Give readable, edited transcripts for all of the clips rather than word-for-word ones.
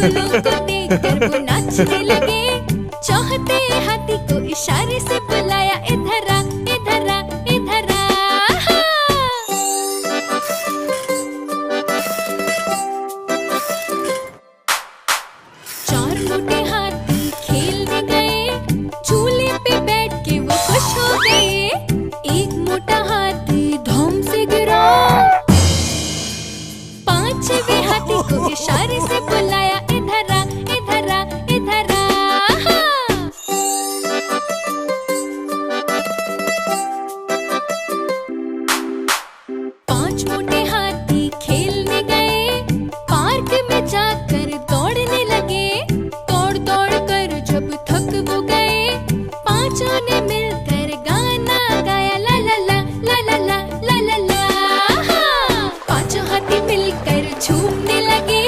फूलों को देखकर वो नाचने लगे। चाहते हाथी को इशारे से बुलाया, इधर आ, इधर आ, इधर आ। चार मोटे हाथी खेलने गए, झूले पे बैठ के वो खुश हो गए। एक मोटा हाथी धूम से गिरा, पांचवे हाथी को इशारे से बुलाया, इधर आ, इधर आ, इधर आ। पांच मोटे हाथी खेलने गए, पार्क में जाकर दौड़ने लगे। दौड़ दौड़ कर जब थक वो गए, पांचों ने मिलकर गाना गाया, ला ला ला ला ला ला ला ला ला। पांचों हाथी मिलकर झूमने लगे,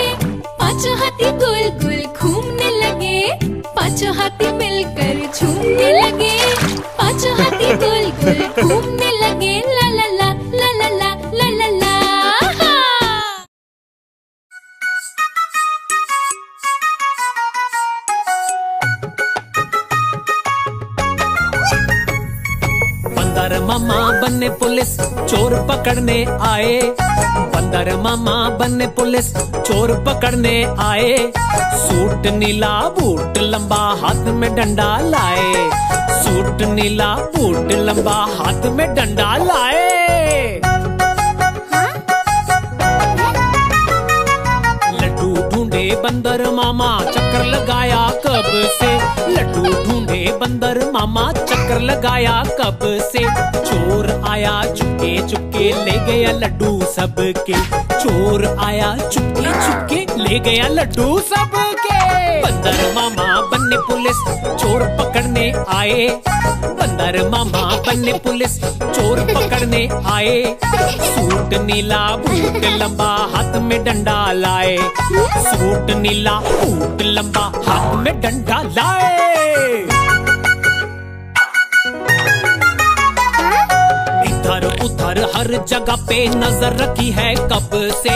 पांचों हाथी गोल गोल घूमने लगे। पांचों हाथी मिलकर झूमने लगे, पांचों हाथी गोल गोल घूमने लगे, ला ला ला ला ला ला ला ला ला। बंदर मामा बने पुलिस चोर पकड़ने आए। बंदर मामा बने पुलिस चोर पकड़ने आए। सूट नीला बूट लंबा हाथ में डंडा लाए। सूट नीला बूट लंबा हाथ में डंडा लाए। लड्डू ढूंढे बंदर मामा चक्कर लगाया कब से। लड्डू ढूंढे बंदर मामा चक्कर लगाया कब से। चोर आया चुपके चुपके ले गया लड्डू सबके। चोर आया चुपके चुपके ले गया लड्डू सबके। बंदर मामा बनने पुलिस चोर पकड़ने आए। बंदर मामा बनने पुलिस चोर पकड़ने आए। सूट नीला बूट लंबा हाथ में डंडा लाए। सूट नीला बूट लंबा हाथ में डंडा लाए। इधर उधर हर जगह पे नजर रखी है कब से।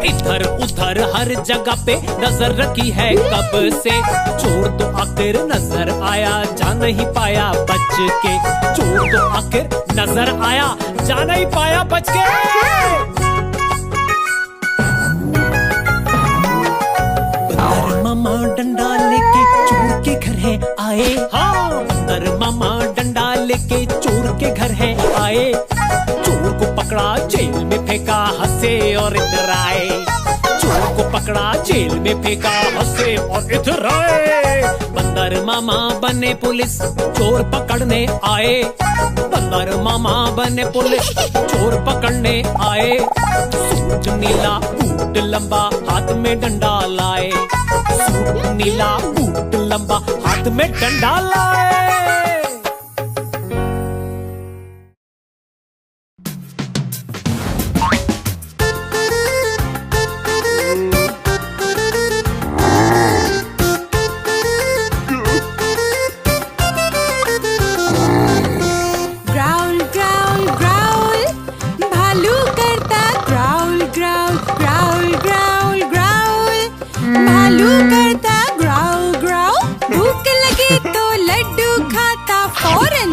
इधर उधर हर जगह पे नजर रखी है कब से। चोर तो आखिर नजर आया जा नहीं पाया बच के। चोर तो आखिर नजर आया जा नहीं पाया बच के। बंदर मामा डंडा लेके चोर के घर है आए। हाँ बंदर मामा डंडा लेके चोर के घर है आए। चोर को पकड़ा जेल में फेंका हंसे और इधर आए। चोर को पकड़ा जेल में फेंका हंसे और इधर आए। बंदर मामा बने पुलिस चोर पकड़ने आए। बंदर मामा बने पुलिस चोर पकड़ने आए। सूट नीला बूट लंबा हाथ में डंडा लाए। सूट नीला बूट लंबा हाथ में डंडा लाए।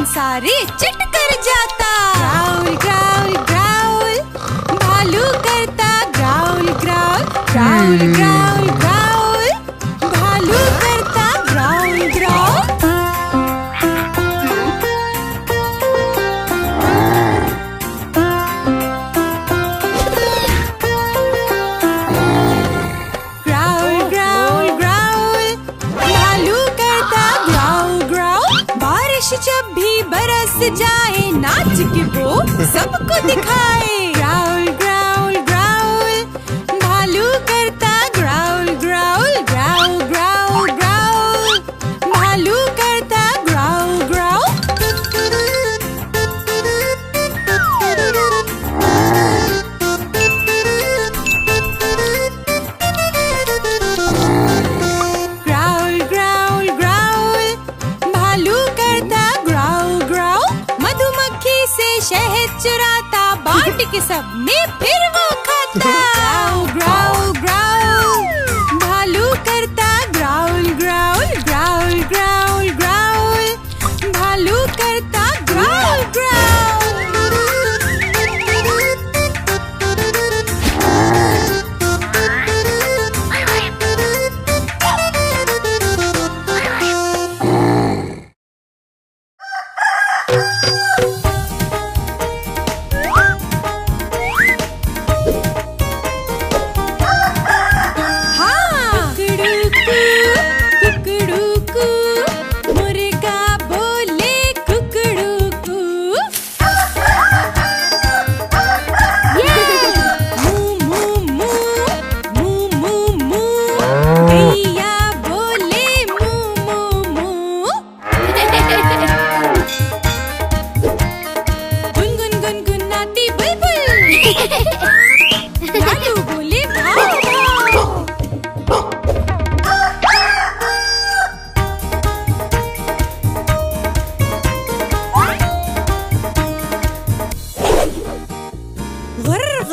सारे चिट कर जाता। ग्राउल ग्राउल ग्राउल, भालू करता growl growl. Growl growl growl, भालू करता growl growl. Growl growl growl, भालू करता ग्राउल ग्राउल। बारिश जब भी बरस जाए नाच के वो सबको दिखाए। ग्राउल ग्राउल ग्राउल, भालू करता growl growl. Growl growl growl, भालू करता growl growl. Growl growl growl, भालू करता ग्राउल ग्राउल। मधुमक्खी से शहद चुराता बांट के सब में फिर वो खाता। ग्राउल ग्राउल ग्राउल, भालू करता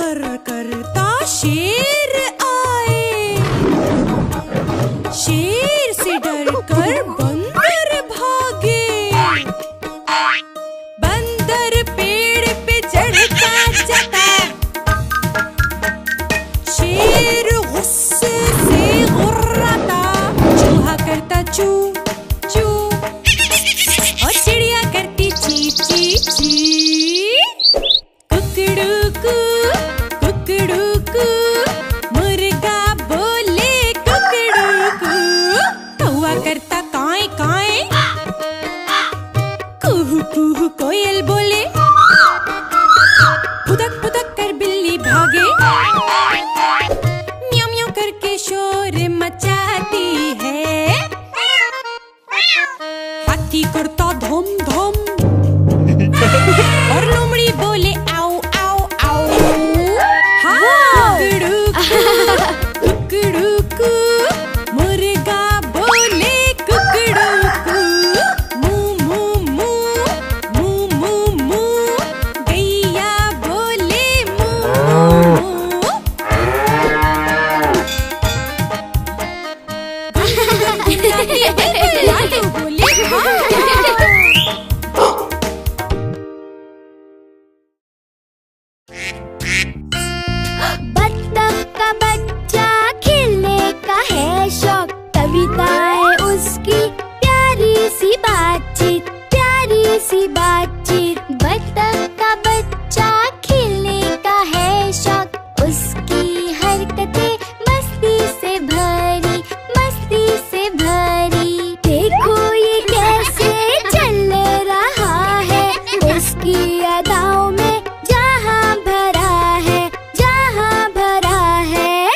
कर करता शेर आए। शेर से डरकर बंदर भागे। बंदर पेड़ पे चढ़ता जाता। शेर गुस्से से गुर्राता। चूहा करता चू चू और चिड़िया करती ची ची ची। कुकड़ूकू कुकड़ूकू मुर्गा बोले कुकड़ूकू। कौवा करता काए काए। कुहू कुहू कोयल बोले। फुदक फुदक कर बिल्ली भागे। म्याऊ म्याऊ करके शोर मचाती है। हाथी करता धम धम और लोमड़ी बोले आओ आओ आओ। कुकड़ूकू मुर्गा बोले कुकड़ूकू। मू मू मू मू मू मू गैया बोले मू मू। लालू बोले बत्तख का बच्चा खेलने का है शौक। कविताएं उसकी प्यारी सी बातचीत, प्यारी सी बातचीत। बत्तख का बच्चा खेलने का है शौक। उसकी हरकतें मस्ती से भरी, मस्ती से भरी। देखो ये कैसे चल रहा है। उसकी अदाओं में जहाँ भरा है, जहाँ भरा है।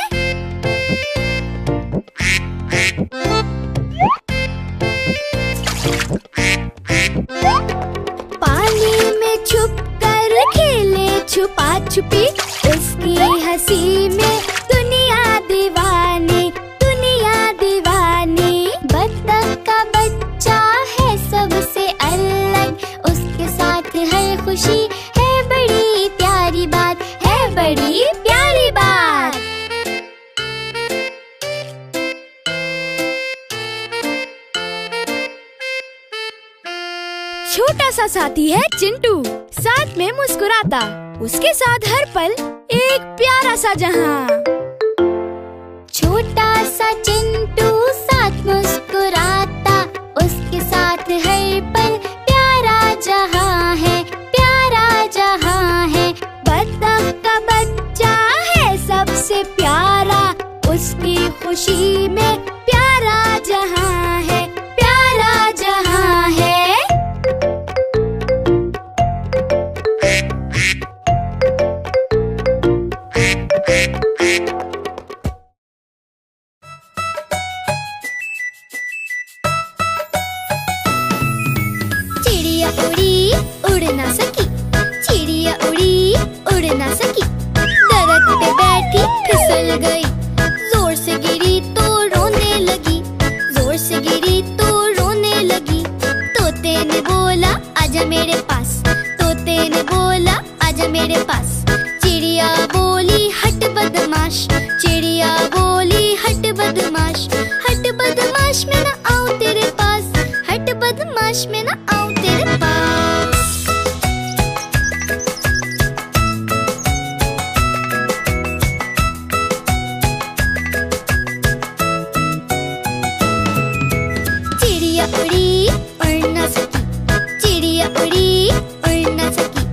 पानी में छुप कर खेले छुपा छुपी। उसकी हंसी में दुनिया दीवानी, दुनिया दीवानी। बत्तख का बच्चा है सबसे अलग। उसके साथ है खुशी, है बड़ी प्यारी बात, है बड़ी प्यारी बात। छोटा सा साथी है चिंटू, साथ में मुस्कुराता। उसके साथ हर पल एक प्यारा सा जहां। छोटा सा चिंटू साथ मुस्कुराता। उसके साथ हर पल प्यारा जहां है, प्यारा जहां है। बत्तख का बच्चा है सबसे प्यारा। उसकी खुशी में प्यारा जहां है, प्यारा जहां है। चिड़िया उड़ी उड़ ना सकी। चिड़िया उड़ी उड़ ना सकी। दरख्त पे बैठी फिसल गई। जोर से गिरी तो रोने लगी। जोर से गिरी तो रोने लगी। तोते ने बोला आजा मेरे पास। तोते ने बोला आजा मेरे पास। चिड़िया बोली हट बदमाश। चिड़िया बोली हट बदमाश। हट बदमाश मैं ना आऊं तेरे पास। हट बदमाश मैं ना आऊं तेरे पास। चिड़िया उड़ी उड़ ना सकी। चिड़िया उड़ी उड़ ना सकी।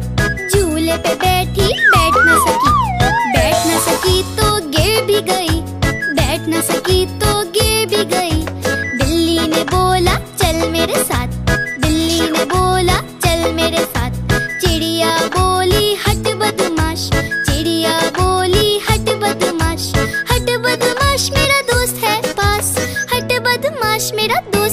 झूले पे बैठी बैठ ना सकी। बैठ ना सकी तो गिर भी गई। बैठ ना सकी तो गिर भी गई। बिल्ली ने बोला चल मेरे साथ। बिल्ली ने बोला चल मेरे साथ। चिड़िया बोली हट बदमाश। चिड़िया बोली हट बदमाश। हट बदमाश मेरा दोस्त है पास। हट बदमाश मेरा दोस्त